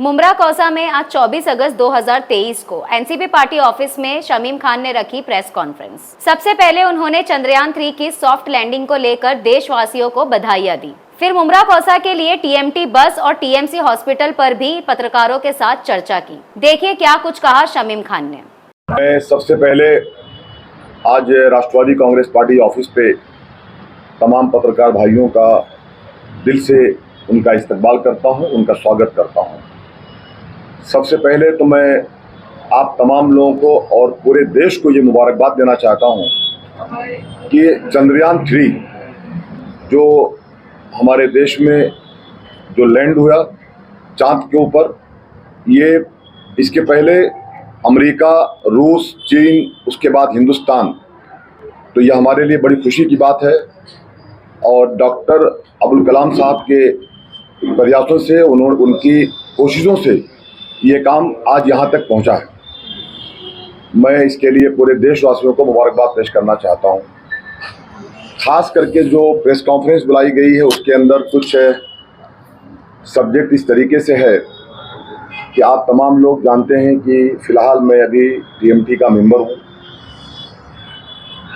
मुमरा कौसा में आज 24 अगस्त 2023 को एनसीपी पार्टी ऑफिस में शमीम खान ने रखी प्रेस कॉन्फ्रेंस। सबसे पहले उन्होंने चंद्रयान 3 की सॉफ्ट लैंडिंग को लेकर देशवासियों को बधाइयां दी। फिर मुमरा कौसा के लिए टीएमटी बस और टीएमसी हॉस्पिटल पर भी पत्रकारों के साथ चर्चा की। देखिए क्या कुछ कहा शमीम खान ने। मैं सबसे पहले आज राष्ट्रवादी कांग्रेस पार्टी ऑफिस पे तमाम पत्रकार भाइयों का दिल से उनका इस्तकबाल करता हूं, उनका स्वागत करता हूं। सबसे पहले तो मैं आप तमाम लोगों को और पूरे देश को ये मुबारकबाद देना चाहता हूं कि चंद्रयान 3 जो हमारे देश में जो लैंड हुआ चांद के ऊपर, ये इसके पहले अमेरिका, रूस, चीन, उसके बाद हिंदुस्तान, तो ये हमारे लिए बड़ी खुशी की बात है। और डॉक्टर अब्दुल कलाम साहब के प्रयासों से, उनकी कोशिशों से ये काम आज यहाँ तक पहुँचा है। मैं इसके लिए पूरे देशवासियों को मुबारकबाद पेश करना चाहता हूँ। खास करके जो प्रेस कॉन्फ्रेंस बुलाई गई है उसके अंदर कुछ सब्जेक्ट इस तरीके से है कि आप तमाम लोग जानते हैं कि फ़िलहाल मैं अभी टीएमटी का मेंबर हूँ।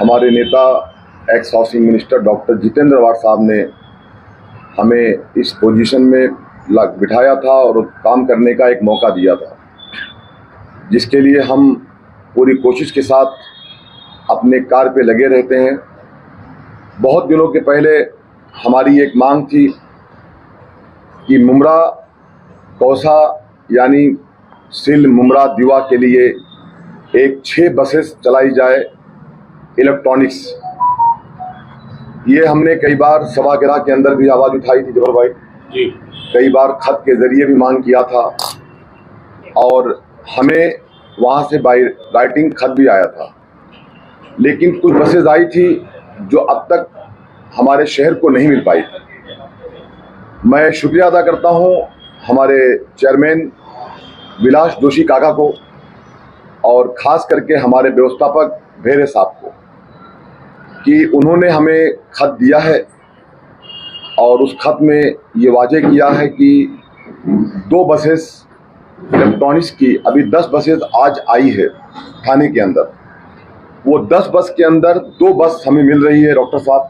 हमारे नेता ex housing minister doctor Jitendra Awhad साहब ने हमें इस पोजीशन में बिठाया था और काम करने का एक मौका दिया था, जिसके लिए हम पूरी कोशिश के साथ अपने कार्य पे लगे रहते हैं। बहुत दिनों के पहले हमारी एक मांग थी कि मुमरा कौसा यानी सिल मुमरा दीवा के लिए एक 6 बसेस चलाई जाए इलेक्ट्रॉनिक्स। ये हमने कई बार सभागृह के अंदर भी आवाज़ उठाई थी जबर भाई जी, कई बार खत के जरिए भी मांग किया था और हमें वहाँ से बाय राइटिंग खत भी आया था। लेकिन कुछ बसेस आई थी जो अब तक हमारे शहर को नहीं मिल पाई। मैं शुक्रिया अदा करता हूँ हमारे चेयरमैन विलास जोशी काका को और ख़ास करके हमारे व्यवस्थापक भेरे साहब को कि उन्होंने हमें खत दिया है और उस खत में ये वाज़ेह किया है कि 2 बसेस इलेक्ट्रॉनिक्स की, अभी 10 बसेस आज आई है थाने के अंदर। वो 10 बस के अंदर 2 बस हमें मिल रही है डॉक्टर साहब।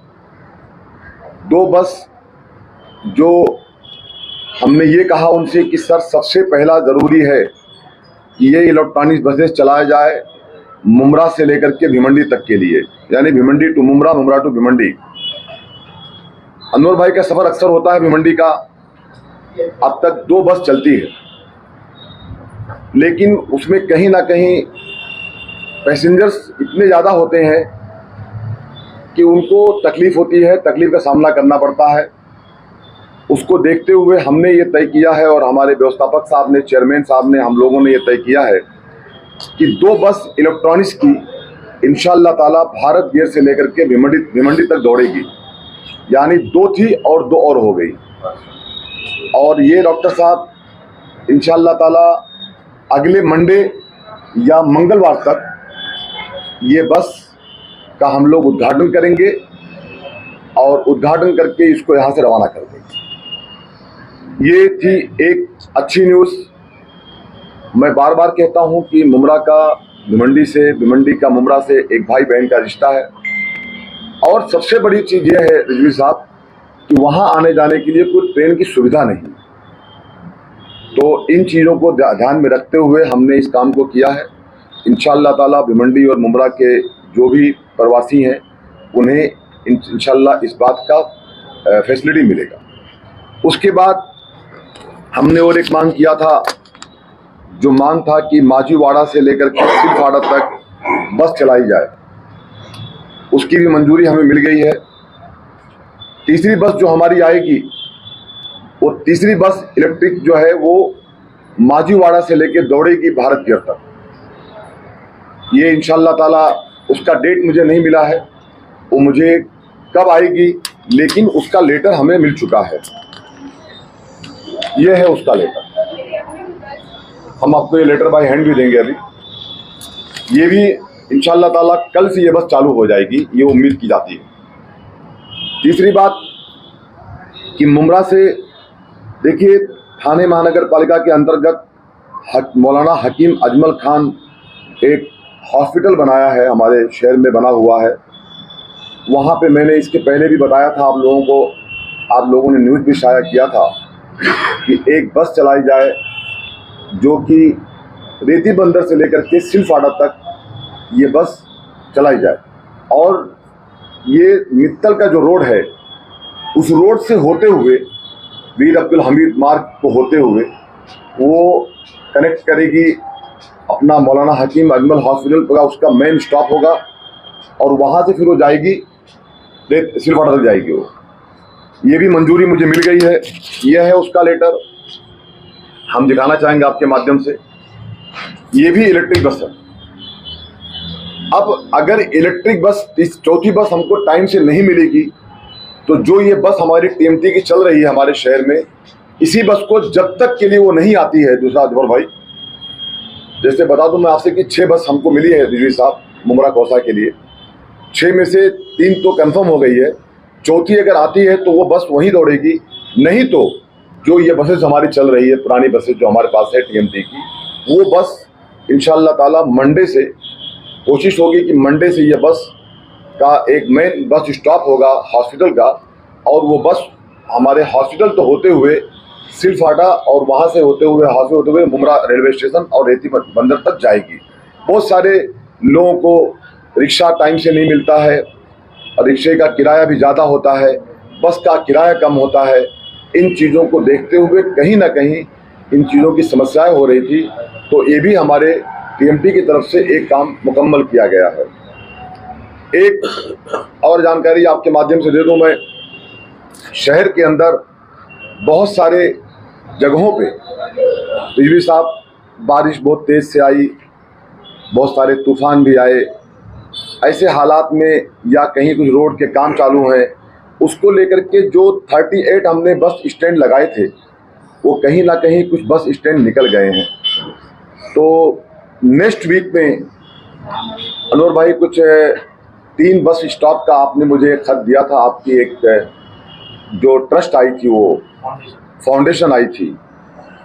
2 बस जो हमने ये कहा उनसे कि सर सबसे पहला ज़रूरी है कि ये इलेक्ट्रॉनिक्स बसेस चलाया जाए मुमरा से लेकर के भिमंडी तक के लिए, यानी भिमंडी टू मुमरा, मुमरा टू भिमंडी। अनवर भाई का सफ़र अक्सर होता है भिमंडी का। अब तक 2 बस चलती है, लेकिन उसमें कहीं ना कहीं पैसेंजर्स इतने ज़्यादा होते हैं कि उनको तकलीफ़ होती है, तकलीफ़ का सामना करना पड़ता है। उसको देखते हुए हमने ये तय किया है और हमारे व्यवस्थापक साहब ने, चेयरमैन साहब ने, हम लोगों ने ये तय किया है कि 2 बस इलेक्ट्रॉनिक्स की इंशाअल्लाह ताला भारत गेट से लेकर के भिमंडी तक दौड़ेगी। यानी 2 थी और 2 और हो गई। और ये डॉक्टर साहब इंशाअल्लाह ताला अगले मंडे या मंगलवार तक ये बस का हम लोग उद्घाटन करेंगे और उद्घाटन करके इसको यहाँ से रवाना कर देंगे। ये थी एक अच्छी न्यूज़। मैं बार बार कहता हूँ कि मुमरा का भिमंडी से, भिमंडी का मुमरा से एक भाई बहन का रिश्ता है। और सबसे बड़ी चीज़ यह है रिजवी साहब कि वहाँ आने जाने के लिए कोई ट्रेन की सुविधा नहीं। तो इन चीज़ों को ध्यान में रखते हुए हमने इस काम को किया है। इंशाअल्लाह ताला भिमंडी और मुमरा के जो भी प्रवासी हैं उन्हें इंशाअल्लाह इस बात का फैसिलिटी मिलेगा। उसके बाद हमने और एक मांग किया था, जो मांग था कि माजीवाड़ा से लेकर के सिलफाड़ा तक बस चलाई जाए। उसकी भी मंजूरी हमें मिल गई है। तीसरी बस जो हमारी आएगी, वो तीसरी बस इलेक्ट्रिक जो है वो माजीवाड़ा से लेकर दौड़ेगी भारत गेट तक। ये इंशाअल्लाह ताला, उसका डेट मुझे नहीं मिला है, वो मुझे कब आएगी, लेकिन उसका लेटर हमें मिल चुका है। ये है उसका लेटर। हम आपको ये लेटर बाय हैंड भी देंगे अभी। ये भी इंशाअल्लाह ताला कल से ये बस चालू हो जाएगी, ये उम्मीद की जाती है। तीसरी बात कि मुमरा से देखिए थाने महानगर पालिका के अंतर्गत मौलाना हकीम अजमल खान एक हॉस्पिटल बनाया है, हमारे शहर में बना हुआ है। वहाँ पे मैंने इसके पहले भी बताया था आप लोगों को, आप लोगों ने न्यूज़ भी शाया किया था कि एक बस चलाई जाए जो कि रेती बंदर से लेकर के सिलफाड़ा तक ये बस चलाई जाए, और ये मित्तल का जो रोड है उस रोड से होते हुए वीर अब्दुल हमीद मार्ग को होते हुए वो कनेक्ट करेगी अपना मौलाना हकीम अजमल हॉस्पिटल का, उसका मेन स्टॉप होगा, और वहाँ से फिर वो जाएगी सिलवाड़ा तक जाएगी। वो ये भी मंजूरी मुझे मिल गई है, यह है उसका लेटर, हम दिखाना चाहेंगे आपके माध्यम से। ये भी इलेक्ट्रिक बस है। अब अगर इलेक्ट्रिक बस, इस चौथी बस हमको टाइम से नहीं मिलेगी तो जो ये बस हमारी टीएमटी की चल रही है हमारे शहर में, इसी बस को जब तक के लिए वो नहीं आती है, दूसरा अजबर भाई जैसे बता दूं मैं आपसे कि 6 बस हमको मिली है रिजवी साहब मुमरा कौसा के लिए, 6 में से 3 तो कंफर्म हो गई है, चौथी अगर आती है तो वो बस वहीं दौड़ेगी, नहीं तो जो ये बसेस हमारी चल रही है पुरानी बसेस जो हमारे पास है टीएमटी की, वो बस इंशाअल्लाह ताला मंडे से कोशिश होगी कि मंडे से ये बस का एक मेन बस स्टॉप होगा हॉस्पिटल का, और वो बस हमारे हॉस्पिटल तो होते हुए सिलफाड़ा और वहाँ से होते हुए मुमरा रेलवे स्टेशन और रेती बंदर तक जाएगी। बहुत सारे लोगों को रिक्शा टाइम से नहीं मिलता है, और रिक्शे का किराया भी ज़्यादा होता है, बस का किराया कम होता है। इन चीज़ों को देखते हुए कहीं ना कहीं इन चीज़ों की समस्याएं हो रही थी, तो ये भी हमारे टीएमटी की तरफ से एक काम मुकम्मल किया गया है। एक और जानकारी आपके माध्यम से दे दूं मैं, शहर के अंदर बहुत सारे जगहों पे बिजली साहब बारिश बहुत तेज़ से आई, बहुत सारे तूफान भी आए, ऐसे हालात में या कहीं कुछ रोड के काम चालू हैं, उसको लेकर के जो 38 हमने बस स्टैंड लगाए थे वो कहीं ना कहीं कुछ बस स्टैंड निकल गए हैं। तो नेक्स्ट वीक में अनवर भाई कुछ 3 बस स्टॉप का आपने मुझे खत दिया था, आपकी एक जो ट्रस्ट आई थी, वो फाउंडेशन आई थी,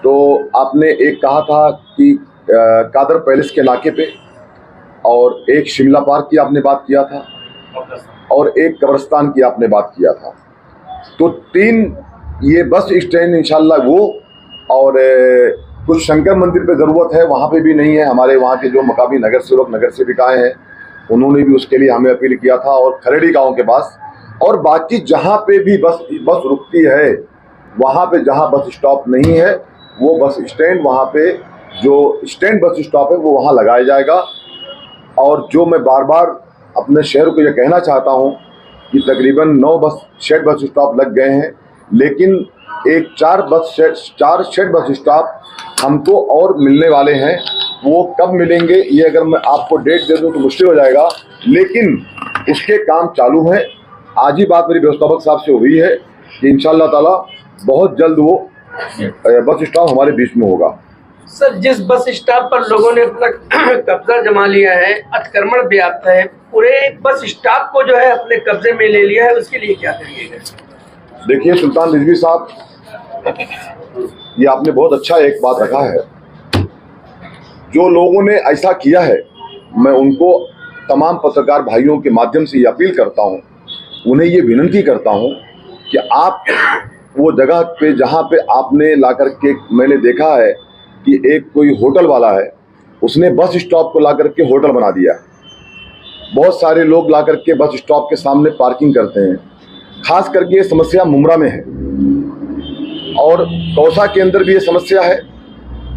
तो आपने एक कहा था कि कादर पैलेस के नाके पे, और एक शिमला पार्क की आपने बात किया था, और एक कब्रिस्तान की आपने बात किया था। तो 3 ये बस स्टैंड इंशाल्लाह वो, और कुछ शंकर मंदिर पे ज़रूरत है, वहाँ पे भी नहीं है। हमारे वहाँ के जो मकामी नगर सेवक नगर सेविकाएँ हैं उन्होंने भी उसके लिए हमें अपील किया था, और खरेड़ी गांव के पास, और बाकी जहाँ पे भी बस रुकती है वहाँ पे जहाँ बस स्टॉप नहीं है वो बस स्टैंड, वहाँ पे जो स्टैंड बस स्टॉप है वो वहाँ लगाया जाएगा। और जो मैं बार बार अपने शहर को ये कहना चाहता हूँ कि तकरीबन 9 शेड बस स्टॉप लग गए हैं, लेकिन एक 4 शेड बस स्टॉप हमको और मिलने वाले हैं। वो कब मिलेंगे ये अगर मैं आपको डेट दे दूं तो मुश्किल हो जाएगा, लेकिन उसके काम चालू हैं। आज ही बात मेरी व्यवस्थापक साहब से हुई है कि इंशाअल्लाह ताला बहुत जल्द वो बस स्टॉप हमारे बीच में होगा। सर, जिस बस स्टॉप पर लोगों ने अपना कब्जा जमा लिया है, अतिक्रमण व्याप्त है, पूरे बस स्टॉप को जो है अपने कब्जे में ले लिया है, उसके लिए क्या करिएगा? देखिए सुल्तान रिजवी साहब, ये आपने बहुत अच्छा एक बात रखा है। जो लोगों ने ऐसा किया है, मैं उनको तमाम पत्रकार भाइयों के माध्यम से ये अपील करता हूँ, उन्हें ये विनती करता हूँ कि आप वो जगह पे जहाँ पे आपने ला कर के, मैंने देखा है कि एक कोई होटल वाला है, उसने बस स्टॉप को ला कर के होटल बना दिया। बहुत सारे लोग ला कर के बस स्टॉप के सामने पार्किंग करते हैं। खास करके ये समस्या मुमरा में है, और कौसा के अंदर भी ये समस्या है।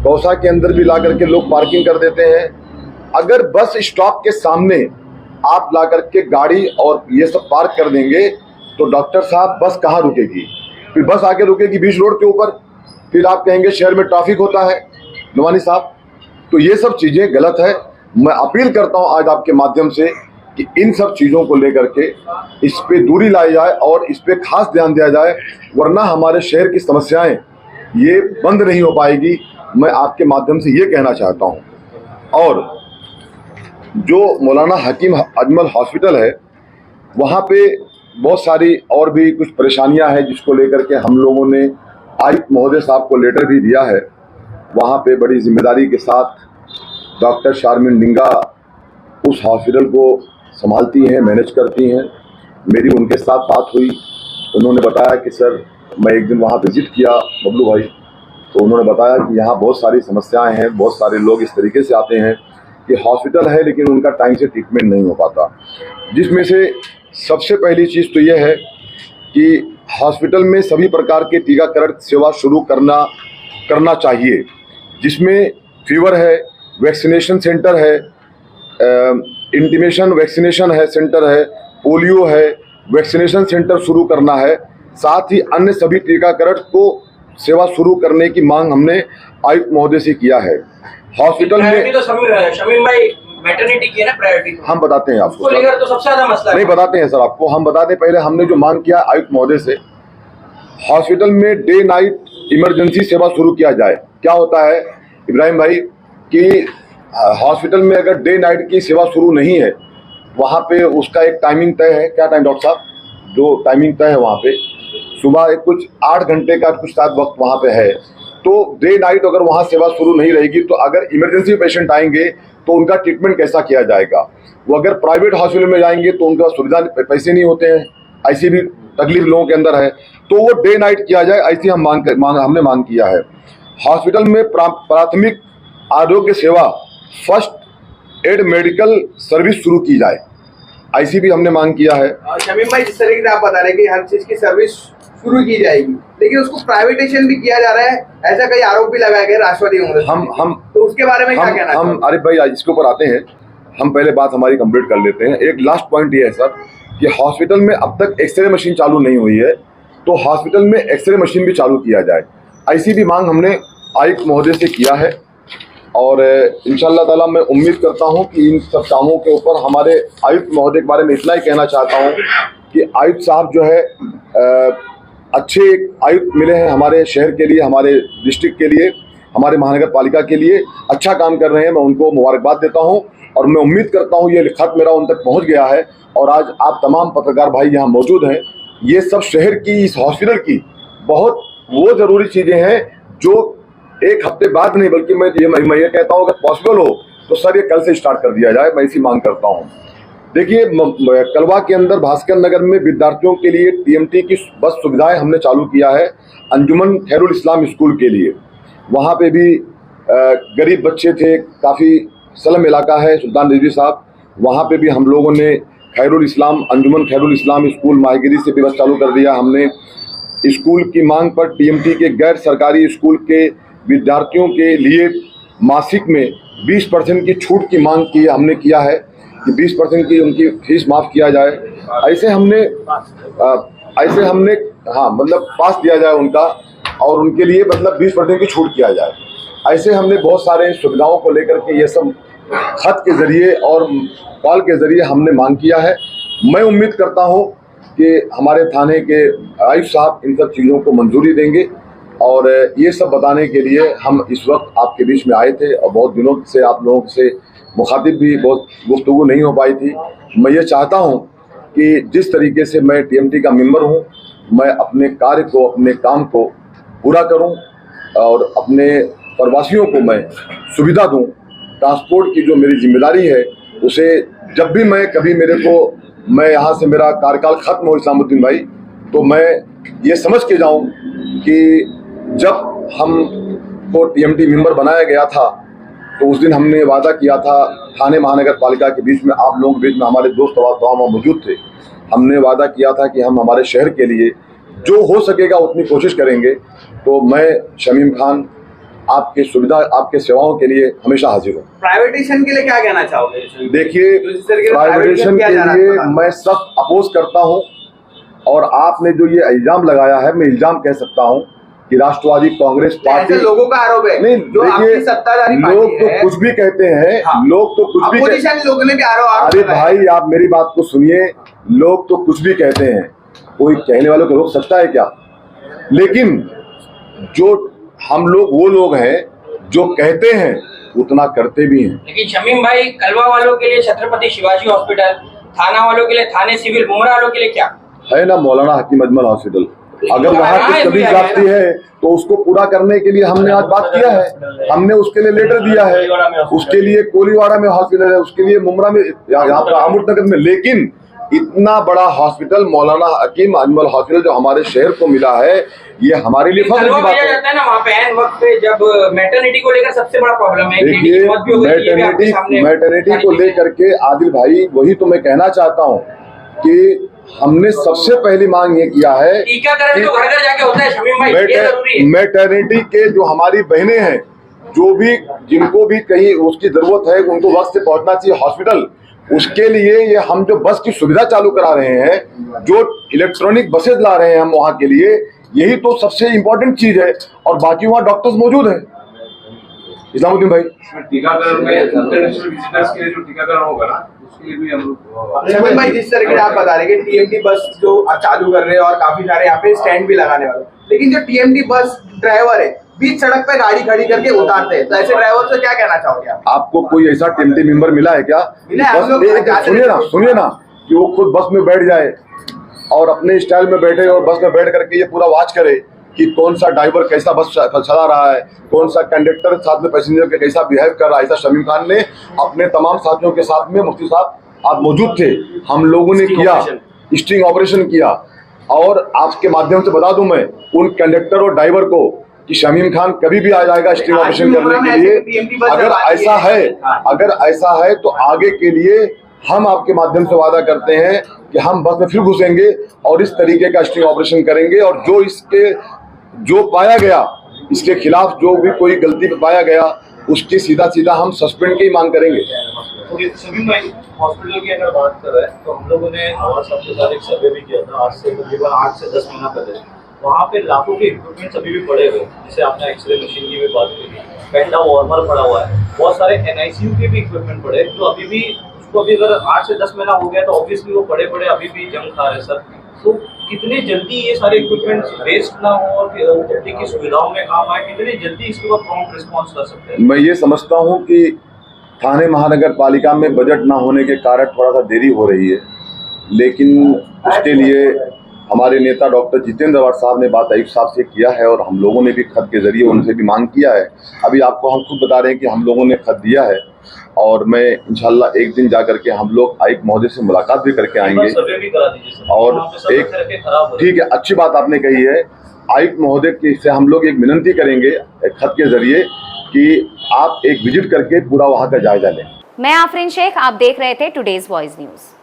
कौसा के अंदर भी ला करके लोग पार्किंग कर देते हैं। अगर बस स्टॉप के सामने आप ला करके गाड़ी और ये सब पार्क कर देंगे तो डॉक्टर साहब बस कहाँ रुकेगी? फिर बस आके रुकेगी बीच रोड के ऊपर, फिर आप कहेंगे शहर में ट्रैफिक होता है नुमानी साहब। तो ये सब चीज़ें गलत है। मैं अपील करता हूँ आज आपके माध्यम से कि इन सब चीज़ों को लेकर के इस पे दूरी लाई जाए और इस पे खास ध्यान दिया जाए, वरना हमारे शहर की समस्याएं ये बंद नहीं हो पाएगी। मैं आपके माध्यम से ये कहना चाहता हूँ। और जो मौलाना हकीम अजमल हॉस्पिटल है, वहाँ पे बहुत सारी और भी कुछ परेशानियां हैं जिसको लेकर के हम लोगों ने आयुक्त महोदय साहब को लेटर भी दिया है। वहाँ पे बड़ी जिम्मेदारी के साथ डॉक्टर शारमिन डिंगा उस हॉस्पिटल को संभालती हैं, मैनेज करती हैं। मेरी उनके साथ बात हुई, उन्होंने बताया कि सर मैं एक दिन वहाँ विजिट किया बबलू भाई, तो उन्होंने बताया कि यहाँ बहुत सारी समस्याएं हैं, बहुत सारे लोग इस तरीके से आते हैं कि हॉस्पिटल है लेकिन उनका टाइम से ट्रीटमेंट नहीं हो पाता। जिसमें से सबसे पहली चीज़ तो यह है कि हॉस्पिटल में सभी प्रकार के टीकाकरण सेवा शुरू करना चाहिए, जिसमें फीवर है, वैक्सीनेशन सेंटर है, इंटीमेशन वैक्सीनेशन है सेंटर है, पोलियो है, वैक्सीनेशन सेंटर शुरू करना है। साथ ही अन्य सभी टीकाकरण को सेवा शुरू करने की मांग हमने आयुक्त महोदय से किया है। हॉस्पिटल में तो शमीम भाई मैटरनिटी की है ना प्रायोरिटी, हम बताते हैं आपको, लेकर तो सबसे ज्यादा मसला नहीं बताते हैं सर आपको, हम बताते पहले हमने जो मांग किया आयुक्त महोदय से, हॉस्पिटल में डे नाइट इमरजेंसी सेवा शुरू किया जाए। क्या होता है इब्राहिम भाई कि हॉस्पिटल में अगर डे नाइट की सेवा शुरू नहीं है, वहाँ पे उसका एक टाइमिंग तय है। क्या टाइम डॉक्टर साहब, जो टाइमिंग तय है वहाँ पे सुबह एक कुछ 8 घंटे का कुछ शायद वक्त वहाँ पे है, तो डे नाइट अगर वहाँ सेवा शुरू नहीं रहेगी तो अगर इमरजेंसी पेशेंट आएंगे तो उनका ट्रीटमेंट कैसा किया जाएगा। वो अगर प्राइवेट हॉस्पिटल में जाएंगे तो उनका सुविधा पैसे नहीं होते हैं, ऐसी भी तकलीफ लोगों के अंदर है, तो वो डे नाइट किया जाए, ऐसी हमने मांग किया है। हॉस्पिटल में प्राथमिक आरोग्य सेवा फर्स्ट एड मेडिकल सर्विस शुरू की जाए, ऐसी भी हमने मांग किया है। शमीम भाई, जिस तरीके से आप बता रहे हैं कि हर चीज की सर्विस शुरू की जाएगी, लेकिन उसको प्राइवेटाइजेशन भी किया जा रहा है, ऐसा कई आरोप भी लगाए गए राष्ट्रवादी कांग्रेस। तो उसके बारे में क्या कहना है? हम आरिफ भाई इसके ऊपर आते हैं, हम पहले बात हमारी कंप्लीट कर लेते हैं। एक लास्ट पॉइंट ये है सर कि हॉस्पिटल में अब तक एक्सरे मशीन चालू नहीं हुई है, तो हॉस्पिटल में एक्सरे मशीन भी चालू किया जाए, ऐसी भी मांग हमने आयुक्त महोदय से किया है। और इंशाअल्लाह ताला मैं उम्मीद करता हूं कि इन सब कामों के ऊपर हमारे आयुक्त महोदय के बारे में इतना ही कहना चाहता हूं कि आयुक्त साहब जो है अच्छे आयुक्त मिले हैं हमारे शहर के लिए, हमारे डिस्ट्रिक्ट के लिए, हमारे महानगर पालिका के लिए अच्छा काम कर रहे हैं। मैं उनको मुबारकबाद देता हूं और मैं उम्मीद करता हूं ये खत मेरा उन तक पहुंच गया है और आज आप तमाम पत्रकार भाई यहाँ मौजूद हैं। ये सब शहर की, इस हॉस्पिटल की बहुत वो ज़रूरी चीज़ें हैं जो एक हफ्ते बाद नहीं, बल्कि मैं ये कहता हूँ अगर पॉसिबल हो तो सर ये कल से स्टार्ट कर दिया जाए, मैं इसी मांग करता हूँ। देखिए कलवा के अंदर भास्कर नगर में विद्यार्थियों के लिए टीएमटी की बस सुविधाएं हमने चालू किया है अंजुमन खैरुल इस्लाम स्कूल के लिए। वहाँ पे भी गरीब बच्चे थे, काफ़ी स्लम इलाका है सुल्तान रिजवी साहब, वहाँ पे भी हम लोगों ने अंजुमन खैरुल इस्लाम स्कूल माहिगिरी से भी बस चालू कर दिया हमने। स्कूल की मांग पर टीएमटी के गैर सरकारी स्कूल के विद्यार्थियों के लिए मासिक में 20% की छूट की मांग की हमने किया है कि 20% की उनकी फीस माफ़ किया जाए। ऐसे हमने हाँ मतलब पास दिया जाए उनका और उनके लिए मतलब 20% की छूट किया जाए। ऐसे हमने बहुत सारे सुविधाओं को लेकर के ये सब खत के ज़रिए और कॉल के ज़रिए हमने मांग किया है। मैं उम्मीद करता हूँ कि हमारे थाने के आयुक्त साहब इन सब चीज़ों को मंजूरी देंगे और ये सब बताने के लिए हम इस वक्त आपके बीच में आए थे और बहुत दिनों से आप लोगों से मुखातिब भी बहुत गुफ्तगू नहीं हो पाई थी। मैं ये चाहता हूँ कि जिस तरीके से मैं टीएमटी का मेंबर हूँ, मैं अपने कार्य को, अपने काम को पूरा करूँ और अपने प्रवासियों को मैं सुविधा दूँ। ट्रांसपोर्ट की जो मेरी जिम्मेदारी है उसे जब भी मैं यहाँ से मेरा कार्यकाल खत्म हो इस्लामुद्दीन भाई, तो मैं ये समझ के जाऊँ कि जब हम को टीएमटी मेंबर बनाया गया था तो उस दिन हमने वादा किया था, थाने महानगर पालिका के बीच में, आप लोगों के बीच में हमारे दोस्त वहाँ मौजूद थे, हमने वादा किया था कि हम हमारे शहर के लिए जो हो सकेगा उतनी कोशिश करेंगे। तो मैं शमीम खान आपके सुविधा, आपके सेवाओं के लिए हमेशा हाजिर हूँ। प्राइवेटाइजेशन के लिए क्या कहना चाहोगे? देखिए प्राइवेटाइजेशन के लिए मैं सख्त अपोज करता हूँ और आपने जो ये इल्जाम लगाया है, मैं इल्जाम कह सकता हूँ कि राष्ट्रवादी कांग्रेस पार्टी, लोगों का आरोप है। नहीं जो आपकी सत्ताधारी लोग तो कुछ भी कहते हैं, हाँ, लोग तो कुछ भी लोगों ने भी आरोप। अरे भाई आप मेरी बात को सुनिए, लोग तो कुछ भी कहते हैं, कोई कहने वालों को रोक सकता है क्या? लेकिन जो हम लोग वो लोग हैं जो कहते हैं उतना करते भी हैं। लेकिन शमीम भाई, कलवा वालों के लिए छत्रपति शिवाजी हॉस्पिटल, थाना वालों के लिए थाने सिविल, मुमरा वालों के लिए क्या है ना मौलाना हकीम अजमल हॉस्पिटल, अगर वहाँ की कमी जाती है तो उसको पूरा करने के लिए हमने आज बात किया है, हमने उसके लिए लेटर दिया है, उसके लिए कोलीवाड़ा में हॉस्पिटल है, उसके लिए मुमरा में, यहाँ पर अमृतनगर में। लेकिन इतना बड़ा हॉस्पिटल मौलाना हकीम अजमल हॉस्पिटल जो हमारे शहर को मिला है, ये हमारे लिए फख्र की बात है ना। वहाँ पे ऐन वक्त पे जब मैटरनिटी को लेकर सबसे बड़ा प्रॉब्लम है। देखिए मैटरनिटी को लेकर के आदिल भाई, वही तो मैं कहना चाहता हूँ कि हमने सबसे पहली मांग ये किया है टीकाकरण तो घर घर जाके होता है शमीम भाई, ये जरूरी है। मैटरनिटी के जो हमारी बहनें हैं, जो भी जिनको भी कहीं उसकी जरूरत है, उनको वक्त से पहुंचना चाहिए हॉस्पिटल। उसके लिए ये हम जो बस की सुविधा चालू करा रहे हैं, जो इलेक्ट्रॉनिक बसेज ला रहे हैं हम वहां के लिए, यही तो सबसे इम्पोर्टेंट चीज है। और बाकी वहाँ डॉक्टर्स मौजूद हैं। इस्लामुद्दीन भाई, टीकाकरण में इंटरनेशनल विजिटर्स के लिए जो टीकाकरण होगा ना, उसके लिए भी हम शमीम भाई जिस तरीके से आप बता रहे हैं कि टीएमटी बस जो चालू कर रहे हैं और काफी सारे यहाँ पे स्टैंड भी लगाने वाले, लेकिन जो टीएमटी बस ड्राइवर है बीच सड़क पे गाड़ी खड़ी करके उतारते हैं, तो ऐसे ड्राइवर से क्या कहना चाहोगे आप? आपको कोई ऐसा टीएमटी मेंबर मिला है क्या? सुनिए ना कि वो खुद बस में बैठ जाए और अपने स्टाइल में बैठे और बस में बैठ करके ये पूरा वॉच करे कि कौन सा ड्राइवर कैसा बस चला रहा है, कौन सा कंडक्टर साथ में पैसेंजर के कैसा बिहेव कर रहा है। ऐसा शमीम खान ने अपने तमाम साथियों के साथ में, मुफ्ती साहब आप मौजूद थे, हम लोगों ने किया, स्टिंग ऑपरेशन किया। और आपके माध्यम से बता दूं मैं उन कंडक्टर और ड्राइवर को कि शमीम खान कभी भी आ जाएगा स्टिंग ऑपरेशन करने के लिए। अगर ऐसा है तो आगे के लिए हम आपके माध्यम से वादा करते हैं कि हम बस में फिर घुसेंगे और इस तरीके का स्टिंग ऑपरेशन करेंगे। और जो पाया गया, इसके खिलाफ जो भी कोई गलती पाया गया, उसकी सीधा हम सस्पेंड की मांग करेंगे। शमीम भाई, हॉस्पिटल की अगर बात कर रहे हैं तो हम लोगों ने और सबके साथ एक सर्वे भी किया था आज से तकरीबन 8 से 10 महीना पहले। वहाँ पे लाखों के इक्विपमेंट्स अभी भी पड़े हुए, जैसे आपने एक्सरे मशीन की भी बात की, पेंडा वार्मर पड़ा हुआ है, बहुत सारे एनआईसीयू के भी इक्विपमेंट पड़े जो अभी भी, उसको अभी अगर 8 से 10 महीना हो गया तो ऑब्वियसली वो बड़े अभी भी जंग खा रहे सर। तो कितने जल्दी ये सारे इक्विपमेंट्स वेस्ट ना हो और जल्दी की सुविधाओं में काम आए, कितने जल्दी इसके ऊपर प्रॉम्प्ट रिस्पॉन्स कर सकते हैं? मैं ये समझता हूँ कि थाने महानगर पालिका में बजट ना होने के कारण थोड़ा सा देरी हो रही है, लेकिन उसके लिए हमारे नेता डॉक्टर जितेंद्र अवार्ड साहब ने बात आयुक्त साहब से किया है और हम लोगों ने भी खत के जरिए उनसे भी मांग किया है। अभी आपको हम खुद बता रहे हैं कि हम लोगों ने खत दिया है और मैं इंशाल्लाह एक दिन जा करके हम लोग आयुक्त महोदय से मुलाकात भी करके आएंगे। और एक ठीक है, अच्छी बात आपने कही है, आयुक्त महोदय से हम लोग एक विनती करेंगे खत के जरिए कि आप एक विजिट करके पूरा वहाँ का जायजा लें। मैं आफरीन शेख, आप देख रहे थे टुडेज वॉइस न्यूज।